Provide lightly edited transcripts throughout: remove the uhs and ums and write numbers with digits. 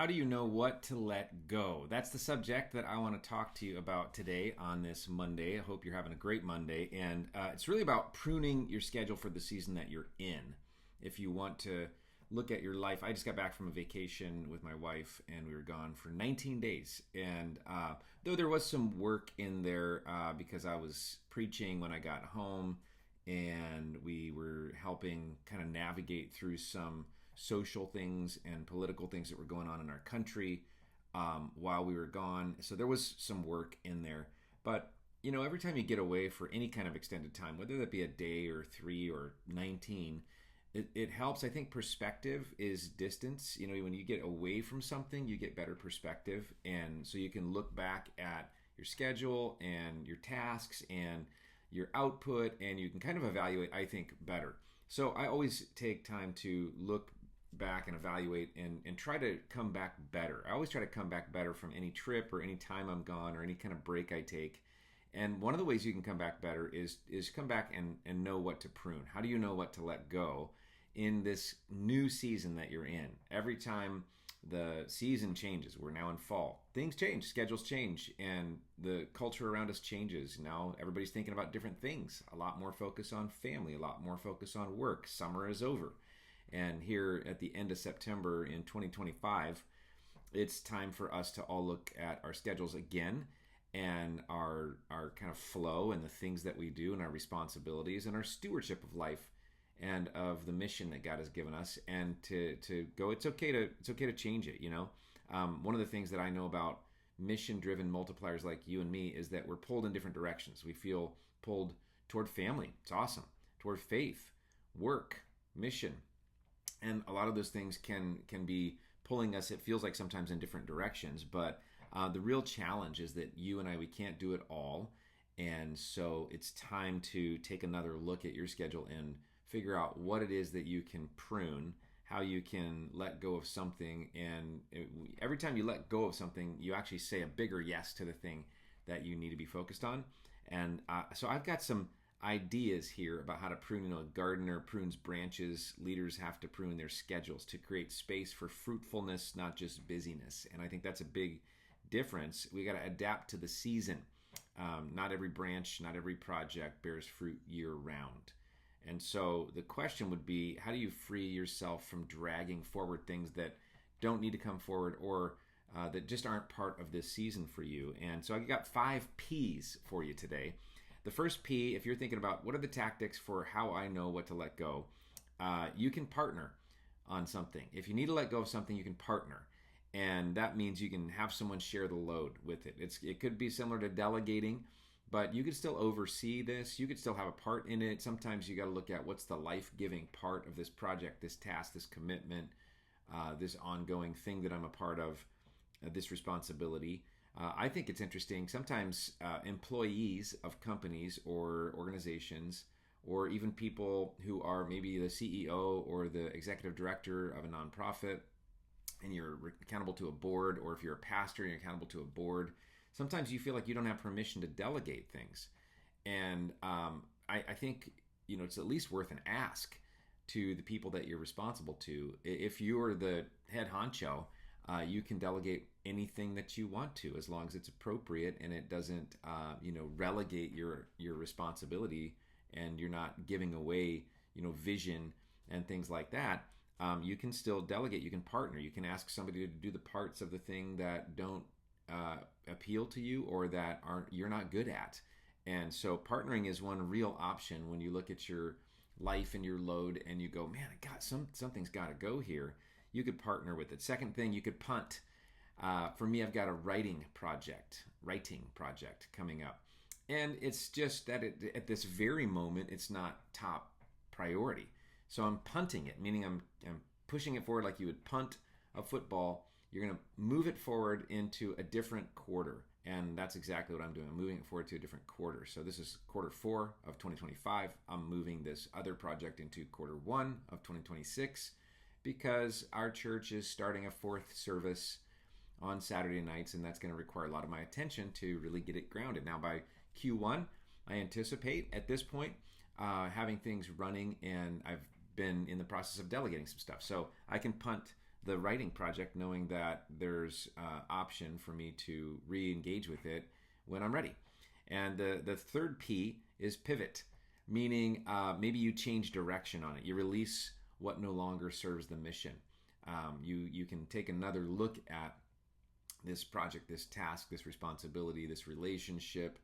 How do you know what to let go? That's the subject that I want to talk to you about today on this Monday. I hope you're having a great Monday. And it's really about pruning your schedule for the season that you're in. If you want to look at your life, I just got back from a vacation with my wife and we were gone for 19 days. And though there was some work in there because I was preaching when I got home and we were helping kind of navigate through some social things and political things that were going on in our country while we were gone. So there was some work in there. But, you know, every time you get away for any kind of extended time, whether that be a day or 3 or 19, it helps. I think perspective is distance. You know, when you get away from something, you get better perspective. And so you can look back at your schedule and your tasks and your output, and you can kind of evaluate, I think, better. So I always take time to look back and evaluate and try to come back better. I always try to come back better from any trip or any time I'm gone or any kind of break I take. And one of the ways you can come back better is come back and know what to prune. How do you know what to let go in this new season that you're in? Every time the season changes, we're now in fall, things change, schedules change, and the culture around us changes. Now everybody's thinking about different things, a lot more focus on family, a lot more focus on work. Summer is over. And here at the end of September in 2025, it's time for us to all look at our schedules again and our kind of flow and the things that we do and our responsibilities and our stewardship of life and of the mission that God has given us, and to go, it's okay to change it, you know. One of the things that I know about mission-driven multipliers like you and me is that we're pulled in different directions. We feel pulled toward family. It's awesome. Toward faith, work, mission. And a lot of those things can be pulling us, it feels like sometimes in different directions, but the real challenge is that you and I, we can't do it all. And so it's time to take another look at your schedule and figure out what it is that you can prune, how you can let go of something. And every time you let go of something, you actually say a bigger yes to the thing that you need to be focused on. And so I've got some ideas here about how to prune. You know, a gardener prunes branches. Leaders have to prune their schedules to create space for fruitfulness, not just busyness. And I think that's a big difference. We got to adapt to the season. Not every branch, not every project bears fruit year round. And so the question would be, how do you free yourself from dragging forward things that don't need to come forward or that just aren't part of this season for you? And so I got 5 P's for you today. The first P, if you're thinking about what are the tactics for how I know what to let go, you can partner on something. If you need to let go of something, you can partner. And that means you can have someone share the load with it. It could be similar to delegating, but you could still oversee this. You could still have a part in it. Sometimes you got to look at what's the life-giving part of this project, this task, this commitment, this ongoing thing that I'm a part of, this responsibility. I think it's interesting. Sometimes employees of companies or organizations, or even people who are maybe the CEO or the executive director of a nonprofit, and you're accountable to a board, or if you're a pastor and you're accountable to a board, sometimes you feel like you don't have permission to delegate things. And I think, you know, it's at least worth an ask to the people that you're responsible to. If you're the head honcho, you can delegate anything that you want to, as long as it's appropriate and it doesn't, relegate your responsibility, and you're not giving away, vision and things like that. You can still delegate. You can partner. You can ask somebody to do the parts of the thing that don't appeal to you or that you're not good at. And so partnering is one real option when you look at your life and your load and you go, man, something's got to go here. You could partner with it. Second thing, you could punt. For me, I've got a writing project coming up. And it's just that at this very moment, it's not top priority. So I'm punting it, meaning I'm pushing it forward like you would punt a football. You're going to move it forward into a different quarter. And that's exactly what I'm doing. I'm moving it forward to a different quarter. So this is quarter 4 of 2025. I'm moving this other project into quarter 1 of 2026 because our church is starting a 4th service on Saturday nights, and that's going to require a lot of my attention to really get it grounded. Now, by Q1, I anticipate at this point having things running, and I've been in the process of delegating some stuff. So I can punt the writing project knowing that there's option for me to re-engage with it when I'm ready. And the third P is pivot, meaning maybe you change direction on it. You release what no longer serves the mission. You can take another look at this project, this task, this responsibility, this relationship.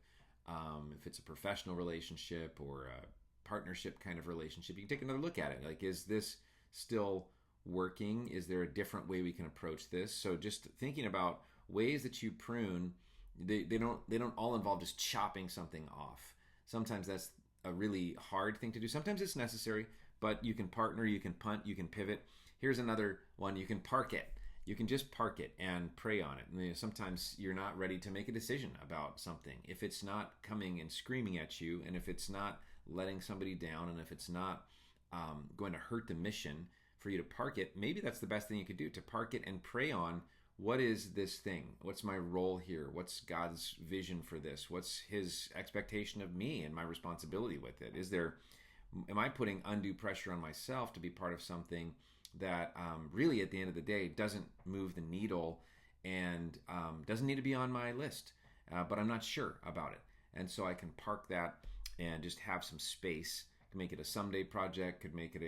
If it's a professional relationship or a partnership kind of relationship, you can take another look at it. Like, is this still working? Is there a different way we can approach this? So just thinking about ways that you prune, they don't all involve just chopping something off. Sometimes that's a really hard thing to do. Sometimes it's necessary, but you can partner, you can punt, you can pivot. Here's another one: you can park it. You can just park it and pray on it. And sometimes you're not ready to make a decision about something. If it's not coming and screaming at you, and if it's not letting somebody down, and if it's not going to hurt the mission for you to park it, maybe that's the best thing you could do, to park it and pray on, what is this thing? What's my role here? What's God's vision for this? What's his expectation of me and my responsibility with it? Am I putting undue pressure on myself to be part of something that really at the end of the day doesn't move the needle and doesn't need to be on my list, but I'm not sure about it? And so I can park that and just have some space. Could make it a someday project, could make it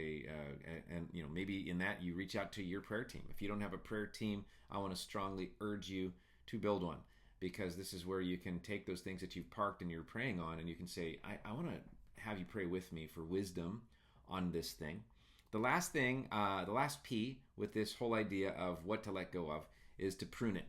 and maybe in that you reach out to your prayer team. If you don't have a prayer team, I want to strongly urge you to build one, because this is where you can take those things that you've parked and you're praying on, and you can say, I want to have you pray with me for wisdom on this thing. The last thing, the last P with this whole idea of what to let go of is to prune it.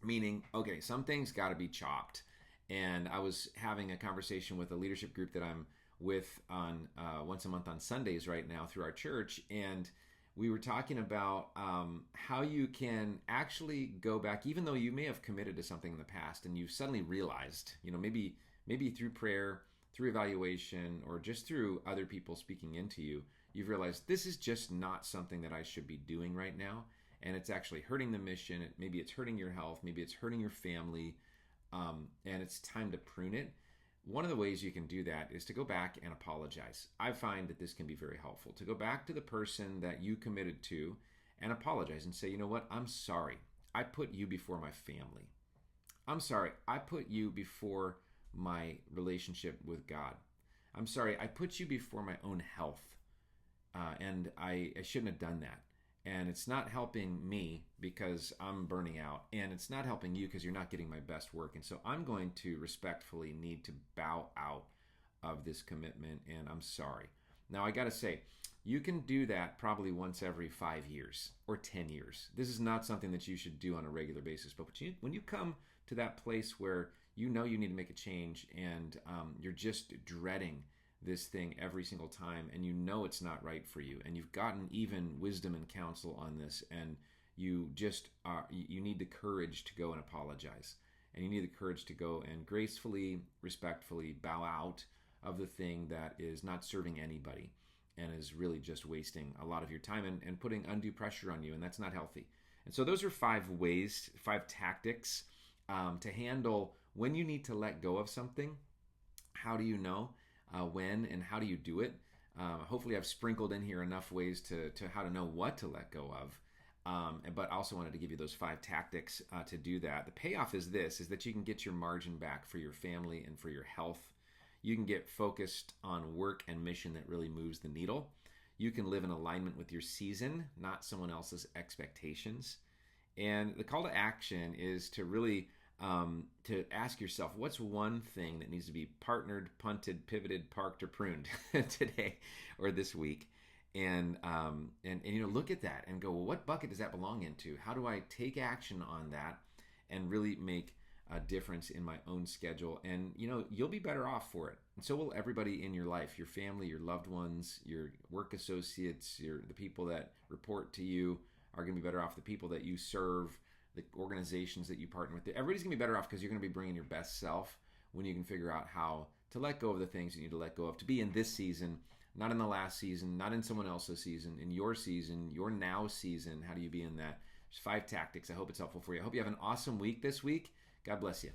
Meaning, okay, some things got to be chopped. And I was having a conversation with a leadership group that I'm with on once a month on Sundays right now through our church. And we were talking about how you can actually go back, even though you may have committed to something in the past and you've suddenly realized, maybe through prayer, through evaluation, or just through other people speaking into you, you've realized this is just not something that I should be doing right now. And it's actually hurting the mission. Maybe it's hurting your health. Maybe it's hurting your family. And it's time to prune it. One of the ways you can do that is to go back and apologize. I find that this can be very helpful, to go back to the person that you committed to and apologize and say, you know what, I'm sorry. I put you before my family. I'm sorry. I put you before my relationship with God. I'm sorry. I put you before my own health. And I shouldn't have done that. And it's not helping me because I'm burning out. And it's not helping you because you're not getting my best work. And so I'm going to respectfully need to bow out of this commitment. And I'm sorry. Now, I got to say, you can do that probably once every 5 years or 10 years. This is not something that you should do on a regular basis. But when you come to that place where you know you need to make a change and you're just dreading this thing every single time, and you know it's not right for you, and you've gotten even wisdom and counsel on this, and you just you need the courage to go and apologize, and you need the courage to go and gracefully, respectfully bow out of the thing that is not serving anybody and is really just wasting a lot of your time and putting undue pressure on you, and that's not healthy. And so those are 5 ways, 5 tactics to handle when you need to let go of something. How do you know when, and how do you do it? Hopefully I've sprinkled in here enough ways to how to know what to let go of. But I also wanted to give you those 5 tactics to do that. The payoff is that you can get your margin back for your family and for your health. You can get focused on work and mission that really moves the needle. You can live in alignment with your season, not someone else's expectations. And the call to action is to really to ask yourself, what's one thing that needs to be partnered, punted, pivoted, parked, or pruned today or this week? And look at that and go, well, what bucket does that belong into? How do I take action on that and really make a difference in my own schedule? And you'll be better off for it, and so will everybody in your life, your family, your loved ones, your work associates, the people that report to you are going to be better off. The people that you serve, the organizations that you partner with, everybody's going to be better off because you're going to be bringing your best self when you can figure out how to let go of the things you need to let go of, to be in this season, not in the last season, not in someone else's season, in your season, your now season. How do you be in that? There's 5 tactics. I hope it's helpful for you. I hope you have an awesome week this week. God bless you.